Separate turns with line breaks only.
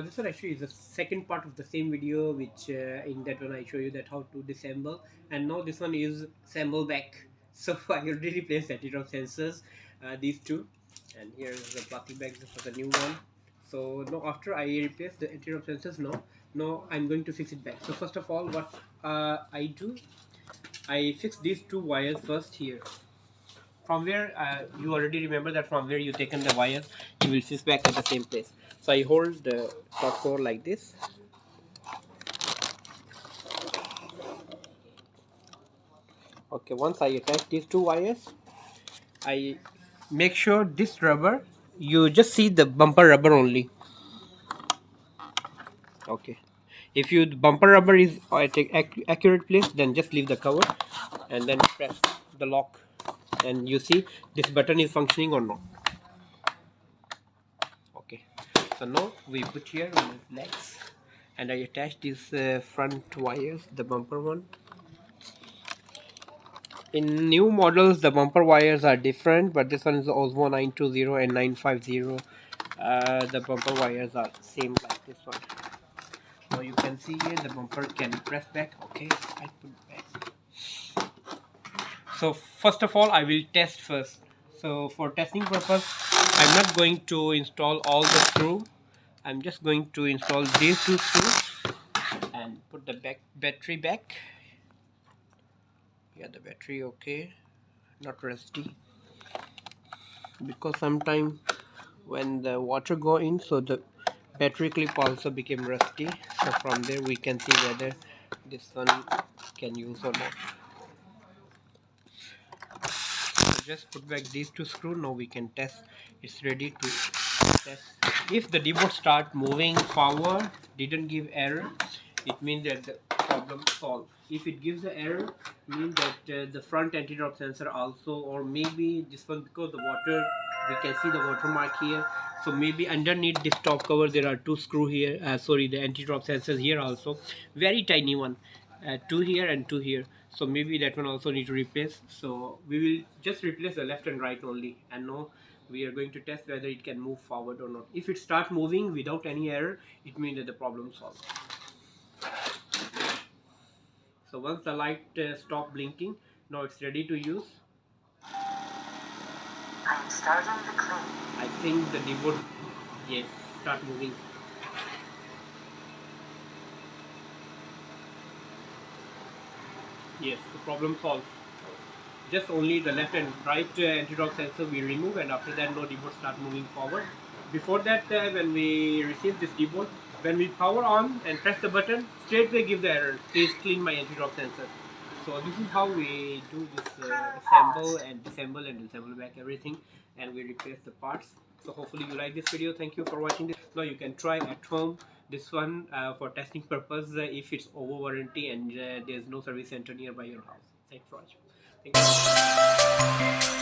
This one actually is the second part of the same video, which in that one I show you that how to disassemble, and now this one is assemble back. So I already replaced that of sensors, these two, and here is the plastic bag for the new one. So now after I replace the anti-drop sensors, now I'm going to fix it back. So first of all, what I do, I fix these two wires first here. From where you already remember that from where you taken the wires, you will fix back at the same place. So I hold the top core like this. Okay, once I attach these two wires, I make sure this rubber, you just see the bumper rubber only. Okay, if you bumper rubber is at accurate place, then just leave the cover and then press the lock, and you see this button is functioning or not. Okay, so now we put here on the legs, and I attach these front wires, the bumper one. In new models the bumper wires are different, but this one is Osmo 920 and 950. The bumper wires are same like this one. Now you can see here the bumper can press back. Okay, I put back. So first of all I will test first. So for testing purpose, I'm not going to install all the screw. I'm just going to install these two screws and put the battery back. Yeah, the battery okay, not rusty, because sometimes when the water go in, so the battery clip also became rusty. So from there we can see whether this one can use or not. So just put back these two screws. Now we can test. It's ready to test. If the Deebot start moving forward, didn't give error, it means that the problem solved. If it gives the error, means that the front anti-drop sensor also, or maybe this one, because the water, we can see the watermark here. So maybe underneath this top cover there are two screw here. The anti-drop sensors here also, very tiny one, two here and two here. So maybe that one also need to replace. So we will just replace the left and right only, and now we are going to test whether it can move forward or not. If it start moving without any error, it means that the problem solved. So once the light stop blinking, now it's ready to use. I'm starting the clean. I think the Deebot, yes, start moving. Yes, the problem solved. Just only the left and right anti-drop sensor we remove, and after that no Deebot start moving forward. Before that, when we receive this Deebot, when we power on and press the button, straight away give the error, please clean my anti-drop sensor. So this is how we do this assemble and disassemble back everything, and we replace the parts. So hopefully you like this video. Thank you for watching this. Now you can try at home this one for testing purpose, if it's over warranty and there's no service center nearby your house. Thanks for watching. Thank you.